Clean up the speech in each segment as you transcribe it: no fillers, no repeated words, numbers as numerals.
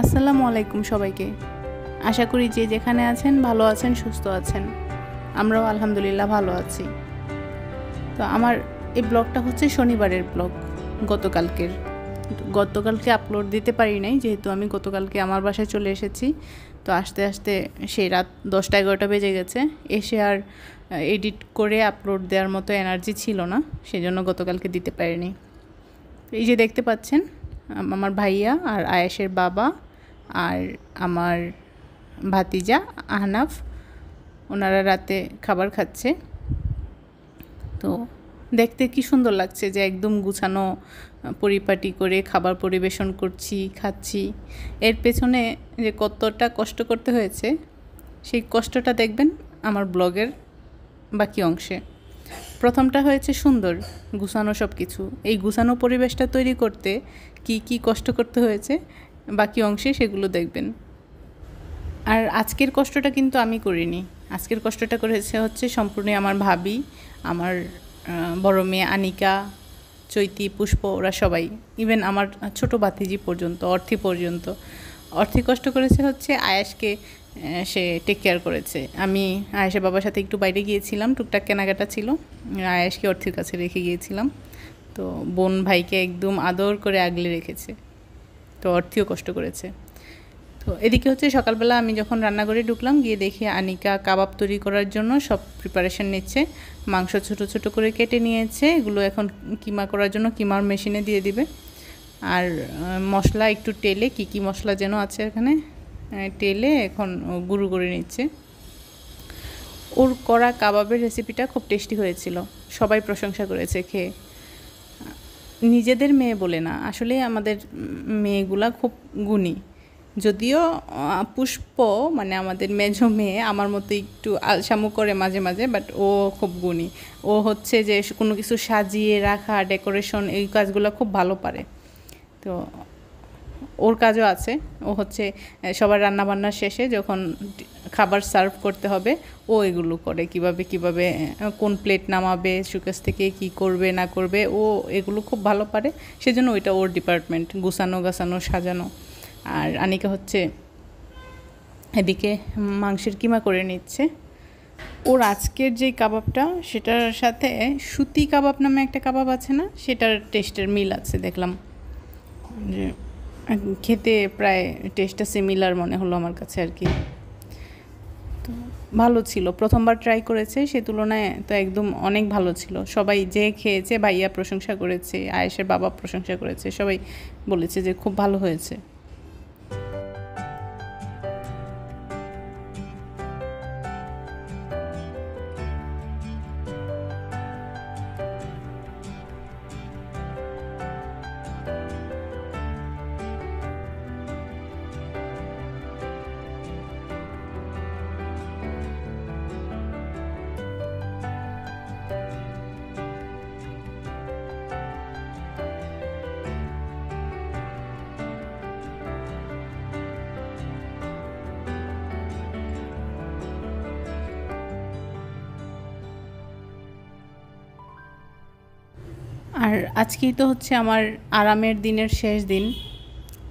আসসালামু আলাইকুম সবাইকে। আশা করি যে যেখানে আছেন ভালো আছেন, সুস্থ আছেন। আমরাও আলহামদুলিল্লাহ ভালো আছি। তো আমার এই ব্লগটা হচ্ছে শনিবারের ব্লগ, গতকালকে আপলোড দিতে পারি নাই, যেহেতু আমি গতকালকে আমার বাসায় চলে এসেছি। তো আস্তে আস্তে সেই রাত 10টা-11টা বেজে গেছে। এসে আর এডিট করে আপলোড দেওয়ার মতো এনার্জি ছিল না, সেজন্য গতকালকে দিতে পারিনি। এই যে দেখতে পাচ্ছেন আমার ভাইয়া আর আয়েশের বাবা আর আমার ভাতিজা আহনাফ, ওনারা রাতে খাবার খাচ্ছে। তো দেখতে কি সুন্দর লাগছে যে একদম গুছানো পরিপাটি করে খাবার পরিবেশন খাচ্ছি। এর পেছনে যে কতটা কষ্ট করতে হয়েছে সেই কষ্টটা দেখবেন আমার ব্লগের বাকি অংশে। প্রথমটা হয়েছে সুন্দর গুছানো সব কিছু। এই গুছানো পরিবেশটা তৈরি করতে কি কষ্ট করতে হয়েছে বাকি অংশে সেগুলো দেখবেন। আর আজকের কষ্টটা কিন্তু আমি করিনি, আজকের কষ্টটা হচ্ছে সম্পূর্ণ আমার ভাবি, আমার বড় মেয়ে আনিকা, চৈতি, পুষ্প, ওরা সবাই, ইভেন আমার ছোট ভাতিজি পর্যন্ত, অর্থি কষ্ট করেছে হচ্ছে আয়েশকে, সে টেক কেয়ার করেছে। আমি আয়েশের বাবার সাথে একটু বাইরে গিয়েছিলাম, টুকটাক কেনাকাটা ছিল, আয়েশকে অর্থির কাছে রেখে গিয়েছিলাম। তো বোন ভাইকে একদম আদর করে আগলে রেখেছে, তো অর্থিও কষ্ট করেছে। তো এদিকে হচ্ছে সকালবেলা আমি যখন রান্নাঘরে ঢুকলাম, গিয়ে দেখি আনিকা কাবাব তৈরি করার জন্য সব প্রিপারেশন নিচ্ছে। মাংস ছোট ছোট করে কেটে নিয়েছে, এগুলো এখন কিমা করার জন্য কিমার মেশিনে দিয়ে দিবে। আর মশলা একটু টেলে, কি মশলা যেন আছে এখানে, টেলে এখন গুঁড়ো করে নিচ্ছে। ওর করা কাবাবের রেসিপিটা খুব টেস্টি হয়েছিল, সবাই প্রশংসা করেছে খেয়ে। নিজেদের মেয়ে বলে না, আসলে আমাদের মেয়েগুলা খুব গুণী। যদিও পুষ্প মানে আমাদের মেজ মেয়ে আমার মতো একটু আলসামু করে মাঝে মাঝে, বাট ও খুব গুণী। ও হচ্ছে যে কোনো কিছু সাজিয়ে রাখা, ডেকোরেশন, এই কাজগুলো খুব ভালো পারে। তো ওর কাজও আছে। ও হচ্ছে সবার রান্নাবান্নার শেষে যখন খাবার সার্ভ করতে হবে, ও এগুলো করে, কিভাবে কোন প্লেট নামাবে, সুকেস থেকে কি করবে না করবে, ও এগুলো খুব ভালো পারে। সেজন্য ওইটা ওর ডিপার্টমেন্ট, গুছানো গাছানো সাজানো। আর আনিকা হচ্ছে এদিকে মাংসের কিমা করে নিচ্ছে। ওর আজকের যে কাবাবটা, সেটার সাথে সুতি কাবাব নামে একটা কাবাব আছে না, সেটার টেস্টের মিল আছে দেখলাম, যে খেতে প্রায় টেস্টটা সিমিলার মনে হলো আমার কাছে আর কি। তো ভালো ছিল, প্রথমবার ট্রাই করেছে, সে তুলনায় তো একদম অনেক ভালো ছিল। সবাই যে খেয়েছে, ভাইয়া প্রশংসা করেছে, আয়েশের বাবা প্রশংসা করেছে, সবাই বলেছে যে খুব ভালো হয়েছে। আর আজকেই তো হচ্ছে আমার আরামের দিনের শেষ দিন,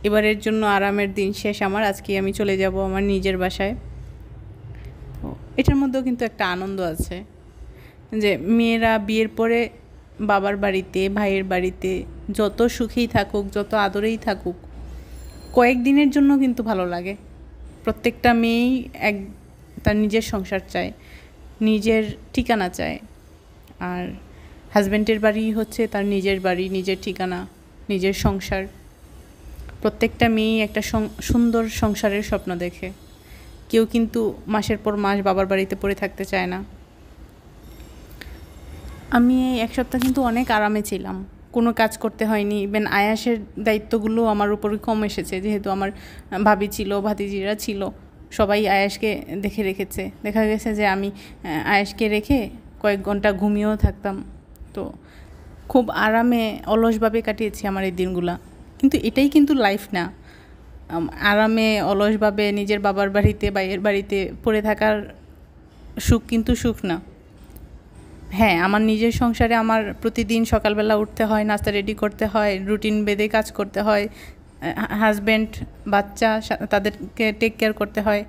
এবারের জন্য আরামের দিন শেষ আমার। আজকেই আমি চলে যাব আমার নিজের বাসায়। তো এটার মধ্যেও কিন্তু একটা আনন্দ আছে যে মেয়েরা বিয়ের পরে বাবার বাড়িতে, ভাইয়ের বাড়িতে যত সুখেই থাকুক, যত আদরেই থাকুক, কয়েকদিনের জন্য কিন্তু ভালো লাগে। প্রত্যেকটা মেয়েই তার নিজের সংসার চায়, নিজের ঠিকানা চায়। আর হাজব্যান্ডের বাড়ি হচ্ছে তার নিজের বাড়ি, নিজের ঠিকানা, নিজের সংসার। প্রত্যেকটা মেয়েই একটা সুন্দর সংসারের স্বপ্ন দেখে। কেউ কিন্তু মাসের পর মাস বাবার বাড়িতে পড়ে থাকতে চায় না। আমি এই এক সপ্তাহ কিন্তু অনেক আরামে ছিলাম, কোনো কাজ করতে হয়নি। ইভেন আয়াসের দায়িত্বগুলো আমার উপরে কম এসেছে, যেহেতু আমার ভাবি ছিল, ভাতিজিরা ছিল, সবাই আয়াসকে দেখা গেছে যে আমি আয়াসকে রেখে কয়েক ঘন্টা ঘুমিয়েও থাকতাম। তো খুব আরামে অলসভাবে কাটিয়েছি আমার এই দিনগুলা। কিন্তু এটাই কিন্তু লাইফ না, আরামে অলসভাবে নিজের বাবার বাড়িতে, ভাইয়ের বাড়িতে পড়ে থাকার সুখ কিন্তু সুখ না। হ্যাঁ, আমার নিজের সংসারে আমার প্রতিদিন সকালবেলা উঠতে হয়, নাস্তা রেডি করতে হয়, রুটিন বেঁধে কাজ করতে হয়, হাজব্যান্ড, বাচ্চা, তাদেরকে টেক কেয়ার করতে হয়।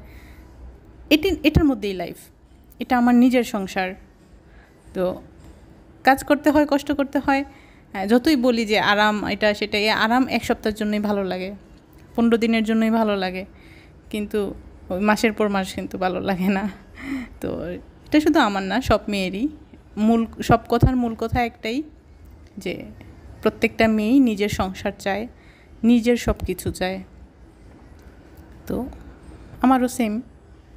এটার মধ্যেই লাইফ। এটা আমার নিজের সংসার। তো কাজ করতে হয়, কষ্ট করতে হয়। যতই বলি যে আরাম, এটা সেটা, আরাম এক সপ্তাহের জন্যই ভালো লাগে, 15 দিনের জন্যই ভালো লাগে, কিন্তু ওই মাসের পর মাস কিন্তু ভালো লাগে না। তো এটা শুধু আমার না, সব মেয়েরই সব কথার মূল কথা একটাই, যে প্রত্যেকটা মেয়েই নিজের সংসার চায়, নিজের সব কিছু চায়। তো আমারও সেম।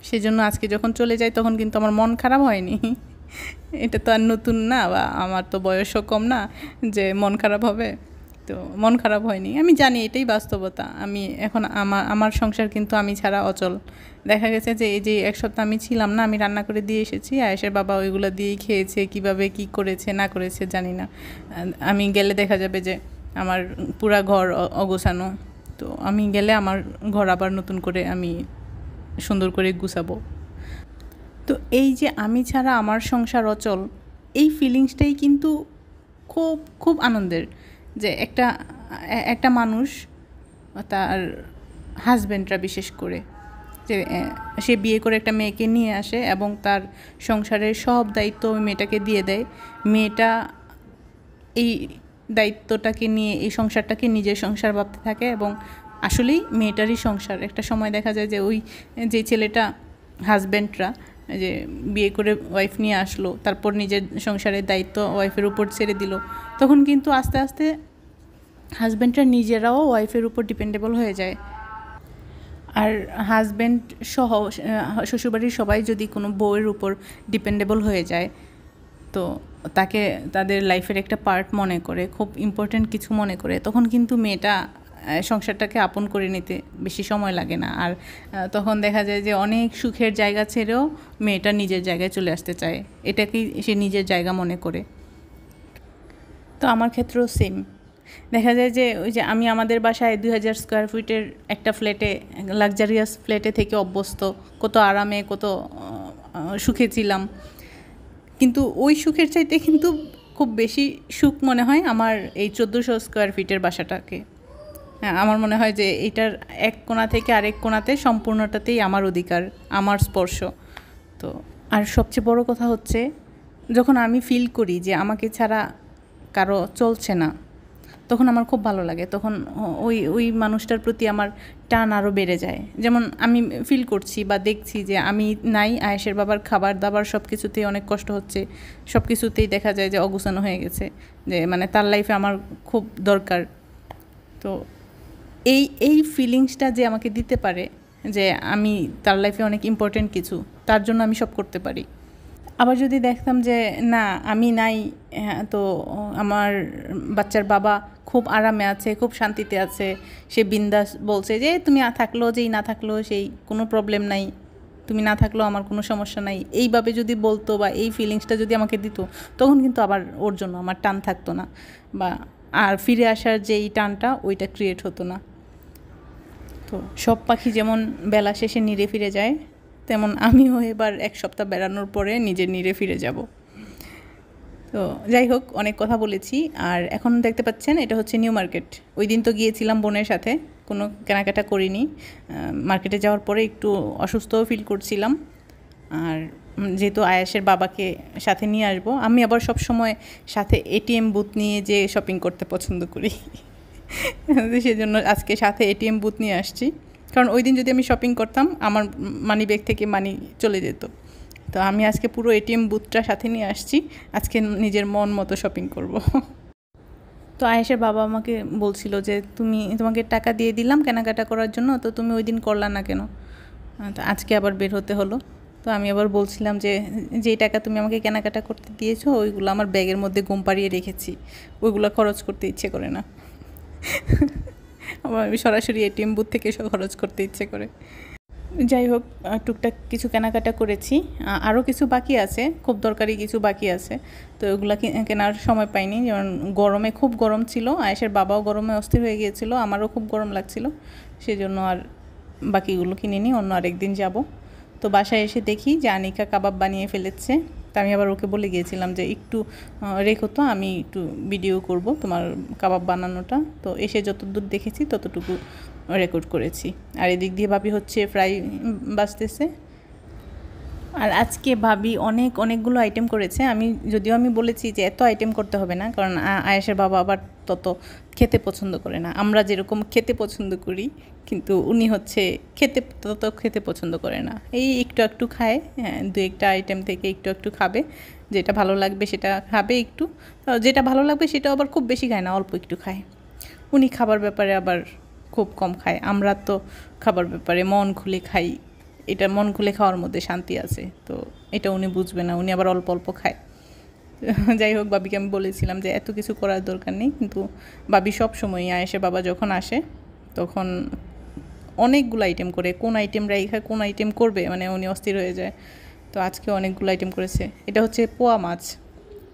সেজন্য আজকে যখন চলে যাই তখন কিন্তু আমার মন খারাপ হয়নি। এটা তো আর নতুন না, বা আমার তো বয়সও কম না যে মন খারাপ হবে। তো মন খারাপ হয়নি, আমি জানি এটাই বাস্তবতা। আমি এখন আমার সংসার কিন্তু আমি ছাড়া অচল। দেখা গেছে যে এই যে এক সপ্তাহ আমি ছিলাম না, আমি রান্না করে দিয়ে এসেছি, আয়েশের বাবা ওইগুলো দিয়েই খেয়েছে। কিভাবে কি করেছে না করেছে জানি না। আমি গেলে দেখা যাবে যে আমার পুরা ঘর অগোছানো। তো আমি গেলে আমার ঘর আবার নতুন করে আমি সুন্দর করে গুছাবো। তো এই যে আমি ছাড়া আমার সংসার অচল, এই ফিলিংসটাই কিন্তু খুব খুব আনন্দের। যে একটা মানুষ, তার হাজব্যান্ডরা বিশেষ করে, যে সে বিয়ে করে একটা মেয়েকে নিয়ে আসে এবং তার সংসারের সব দায়িত্ব ওই মেয়েটাকে দিয়ে দেয়। মেয়েটা এই দায়িত্বটাকে নিয়ে, এই সংসারটাকে নিজের সংসার ভাবতে থাকে, এবং আসলেই মেয়েটারই সংসার। একটা সময় দেখা যায় যে ওই যে ছেলেটা, হাজব্যান্ডরা যে বিয়ে করে ওয়াইফ নিয়ে আসলো, তারপর নিজের সংসারের দায়িত্ব ওয়াইফের উপর ছেড়ে দিল, তখন কিন্তু আস্তে আস্তে হাজব্যান্ডরা নিজেরাও ওয়াইফের উপর ডিপেন্ডেবল হয়ে যায়। আর হাজব্যান্ড সহ শ্বশুরবাড়ির সবাই যদি কোনো বউয়ের উপর ডিপেন্ডেবল হয়ে যায়, তো তাকে তাদের লাইফের একটা পার্ট মনে করে, খুব ইম্পর্ট্যান্ট কিছু মনে করে, তখন কিন্তু মেয়েটা সংসারটাকে আপন করে নিতে বেশি সময় লাগে না। আর তখন দেখা যায় যে অনেক সুখের জায়গা ছেড়েও মেয়েটা নিজের জায়গায় চলে আসতে চায়, এটাকেই সে নিজের জায়গা মনে করে। তো আমার ক্ষেত্রেও সেম। দেখা যায় যে ওই যে আমি আমাদের বাসায় 2000 স্কোয়ার ফিটের একটা ফ্ল্যাটে, লাক্সারিয়াস ফ্ল্যাটে থেকে অভ্যস্ত, কত আরামে, কত সুখে ছিলাম। কিন্তু ওই সুখের চাইতে কিন্তু খুব বেশি সুখ মনে হয় আমার এই 1400 স্কোয়ার ফিটের বাসাটাকে। হ্যাঁ, আমার মনে হয় যে এইটার এক কোণা থেকে আরেক কোণাতে সম্পূর্ণটাতেই আমার অধিকার, আমার স্পর্শ। তো আর সবচেয়ে বড় কথা হচ্ছে, যখন আমি ফিল করি যে আমাকে ছাড়া কারো চলছে না, তখন আমার খুব ভালো লাগে। তখন ওই মানুষটার প্রতি আমার টান আরও বেড়ে যায়। যেমন আমি ফিল করছি বা দেখছি যে আমি নাই, আয়েশের বাবার খাবার দাবার সব কিছুতেই অনেক কষ্ট হচ্ছে, সব কিছুতেই দেখা যায় যে অগুছানো হয়ে গেছে, যে মানে তার লাইফে আমার খুব দরকার। তো এই ফিলিংসটা যে আমাকে দিতে পারে যে আমি তার লাইফে অনেক ইম্পর্টেন্ট কিছু, তার জন্য আমি সব করতে পারি। আবার যদি দেখতাম যে না, আমি নাই, তো আমার বাচ্চার বাবা খুব আরামে আছে, খুব শান্তিতে আছে, সে বিন্দাস বলছে যে তুমি থাকলেও যেই না থাকলেও সেই কোনো প্রবলেম নাই, তুমি না থাকলেও আমার কোনো সমস্যা নাই, এইভাবে যদি বলতো বা এই ফিলিংসটা যদি আমাকে দিত, তখন কিন্তু আবার ওর জন্য আমার টান থাকতো না, বা আর ফিরে আসার যেই টানটা ওইটা ক্রিয়েট হতো না। তো সব পাখি যেমন বেলা শেষে নিরে ফিরে যায়, তেমন আমিও এবার এক সপ্তাহ বেড়ানোর পরে নিজের নিরে ফিরে যাব। তো যাই হোক, অনেক কথা বলেছি। আর এখন দেখতে পাচ্ছেন এটা হচ্ছে নিউ মার্কেট। ওই দিন তো গিয়েছিলাম বোনের সাথে, কোনো কেনাকাটা করিনি। মার্কেটে যাওয়ার পরে একটু অসুস্থও ফিল করছিলাম। আর যেহেতু আয়েশের বাবাকে সাথে নিয়ে আসবো, আমি আবার সব সময় সাথে এটিএম বুথ নিয়ে যে শপিং করতে পছন্দ করি। সেজন্য আজকে সাথে এটিএম বুথ নিয়ে আসছি, কারণ ওই দিন যদি আমি শপিং করতাম আমার মানি ব্যাগ থেকে মানি চলে যেত। তো আমি আজকে পুরো এটিএম বুথটা সাথে নিয়ে আসছি, আজকে নিজের মন মতো শপিং করব। তো আয়েশের বাবা আমাকে বলছিল যে তোমাকে টাকা দিয়ে দিলাম কেনাকাটা করার জন্য, তো তুমি ওই দিন করলা না কেন? তো আজকে আবার বের হতে হলো। তো আমি আবার বলছিলাম যে যেই টাকা তুমি আমাকে কেনাকাটা করতে দিয়েছো ওইগুলো আমার ব্যাগের মধ্যে গুম পাড়িয়ে রেখেছি, ওইগুলো খরচ করতে ইচ্ছে করে না। আমার সরাসরি এটিএম বুথ থেকে খরচ করতে ইচ্ছে করে। যাই হোক, টুকটাক কিছু কেনাকাটা করেছি, আরও কিছু বাকি আছে, খুব দরকারি কিছু বাকি আছে। তো ওগুলো কেনার সময় পাইনি, যেমন গরমে খুব গরম ছিল, আয়েশের বাবাও গরমে অস্থির হয়ে গিয়েছিল, আমারও খুব গরম লাগছিল, সেজন্য আর বাকিগুলো কিনিনি, অন্য আরেকদিন যাব। তো বাসায় এসে দেখি যে আনিকা কাবাব বানিয়ে ফেলেছে। তা আমি আবার ওকে বলে গিয়েছিলাম যে একটু রেখো তো, আমি একটু ভিডিও করব তোমার কাবাব বানানোটা। তো এসে যতদূর দেখেছি ততটুকু রেকর্ড করেছি। আর এদিক দিয়ে ভাবি হচ্ছে ফ্রাই বাজতেছে। আর আজকে ভাবি অনেকগুলো আইটেম করেছে। যদিও আমি বলেছি যে এত আইটেম করতে হবে না, কারণ আয়েশের বাবা আবার তত খেতে পছন্দ করে না। আমরা যেরকম খেতে পছন্দ করি, কিন্তু উনি হচ্ছে তত খেতে পছন্দ করে না। এই একটু খায়, হ্যাঁ, দু একটা আইটেম থেকে একটু খাবে, যেটা ভালো লাগবে সেটা খাবে একটু, যেটা ভালো লাগবে সেটা আবার খুব বেশি খায় না, অল্প একটু খায়। উনি খাবার ব্যাপারে আবার খুব কম খায়। আমরা তো খাবার ব্যাপারে মন খুলে খাই, এটা মন খুলে খাওয়ার মধ্যে শান্তি আছে। তো এটা উনি বুঝবে না, উনি আবার অল্প অল্প খায়। যাই হোক, বাবিকে আমি বলেছিলাম যে এত কিছু করার দরকার নেই, কিন্তু বাবি সব সময় আয়েশে বাবা যখন আসে তখন অনেকগুলো আইটেম করে, কোন আইটেম রাইখা কোন আইটেম করবে মানে উনি অস্থির হয়ে যায়। তো আজকে অনেকগুলো আইটেম করেছে। এটা হচ্ছে পোয়া মাছ।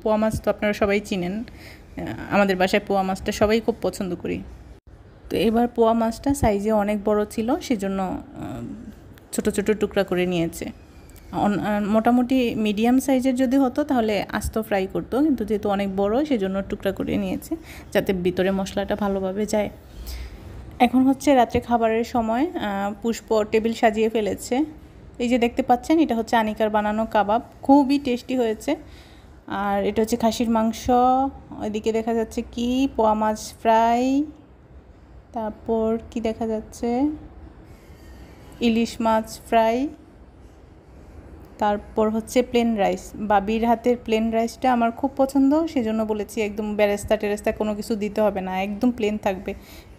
পোয়া মাছ তো আপনারা সবাই চিনেন, আমাদের বাসায় পোয়া মাছটা সবাই খুব পছন্দ করি। তো এবার পোয়া মাছটা সাইজে অনেক বড় ছিল, সেজন্য ছোট ছোট টুকরা করে নিয়েছে। মোটামুটি মিডিয়াম সাইজের যদি হতো তাহলে আস্ত ফ্রাই করতো, কিন্তু যেহেতু অনেক বড় সেজন্য টুকরা করে নিয়েছে, যাতে ভিতরে মশলাটা ভালোভাবে যায়। এখন হচ্ছে রাত্রে খাবারের সময়। পুষ্প টেবিল সাজিয়ে ফেলেছে। এই যে দেখতে পাচ্ছেন, এটা হচ্ছে আনিকার বানানো কাবাব, খুবই টেস্টি হয়েছে। আর এটা হচ্ছে খাসির মাংস, ওইদিকে দেখা যাচ্ছে কি পোয়া মাছ ফ্রাই, তারপর কি দেখা যাচ্ছে ইলিশ মাছ ফ্রাই, তারপর হচ্ছে প্লেন রাইস। বাবির হাতের প্লেন রাইসটা আমার খুব পছন্দ, সেজন্য বলেছি একদম বেরেস্তা টেরেস্তা কোনো কিছু দিতে হবে না, একদম প্লেন থাকবে।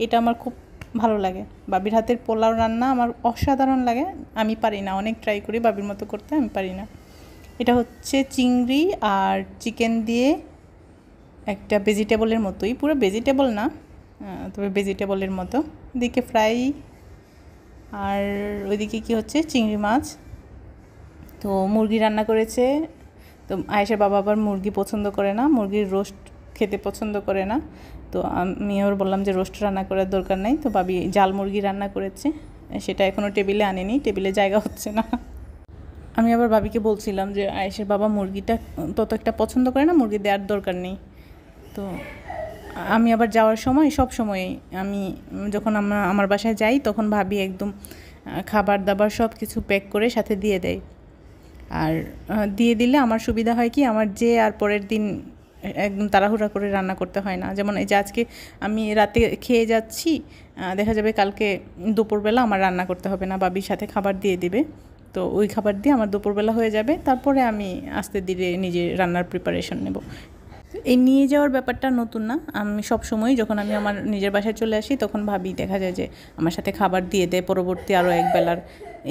এটা আমার খুব ভালো লাগে। বাবির হাতের পোলাও রান্না আমার অসাধারণ লাগে। আমি পারি না, অনেক ট্রাই করি বাবির মতো করতে, আমি পারি না। এটা হচ্ছে চিংড়ি আর চিকেন দিয়ে একটা ভেজিটেবলের মতোই, পুরো ভেজিটেবল না, তবে ভেজিটেবলের মতো, এদিকে ফ্রাই। আর ওইদিকে কি হচ্ছে চিংড়ি মাছ। তো মুরগি রান্না করেছে। তো আয়েশার বাবা আবার মুরগি পছন্দ করে না, মুরগির রোস্ট খেতে পছন্দ করে না। তো আমি ওর বললাম যে রোস্ট রান্না করার দরকার নেই। তো বাবি জাল মুরগি রান্না করেছে, সেটা এখনও টেবিলে আনেনি, টেবিলে জায়গা হচ্ছে না। আমি আবার বাবিকে বলছিলাম যে আয়েশার বাবা মুরগিটা তত একটা পছন্দ করে না, মুরগি দেওয়ার দরকার নেই। তো আমি আবার যাওয়ার সময় সব সময়ই আমি যখন আমার বাসায় যাই তখন ভাবি একদম খাবার দাবার সব কিছু প্যাক করে সাথে দিয়ে দেয়। আর দিয়ে দিলে আমার সুবিধা হয় কি, আমার যে আর পরের দিন একদম তাড়াহুড়া করে রান্না করতে হয় না। যেমন এই যে আজকে আমি রাতে খেয়ে যাচ্ছি, দেখা যাবে কালকে দুপুরবেলা আমার রান্না করতে হবে না, বাবির সাথে খাবার দিয়ে দিবে। তো ওই খাবার দিয়ে আমার দুপুরবেলা হয়ে যাবে, তারপরে আমি আস্তে ধীরে নিজে রান্নার প্রিপারেশন নেব। এই নিয়ে যাওয়ার ব্যাপারটা নতুন না, আমি সব সময় যখন আমি আমার নিজের বাসায় চলে আসি তখন ভাবি দেখা যায় যে আমার সাথে খাবার দিয়ে দেয় পরবর্তী আরও এক বেলার।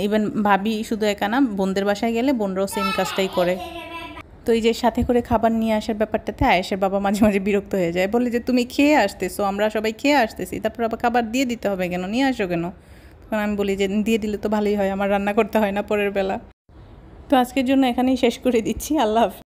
ইভেন ভাবি শুধু একা না, বোনদের বাসায় গেলে বোনরাও সেম কাজটাই করে। তো এই যে সাথে করে খাবার নিয়ে আসার ব্যাপারটাতে আয়েশের বাবা মাঝে মাঝে বিরক্ত হয়ে যায়, বলে যে তুমি খেয়ে আসতেছো, আমরা সবাই খেয়ে আসতেছি, তারপর আবার খাবার দিয়ে দিতে হবে কেন, নিয়ে আসো কেন? তখন আমি বলি যে দিয়ে দিলে তো ভালোই হয়, আমার রান্না করতে হয় না পরের বেলা। তো আজকের জন্য এখানেই শেষ করে দিচ্ছি। আল্লাহ হাফেজ।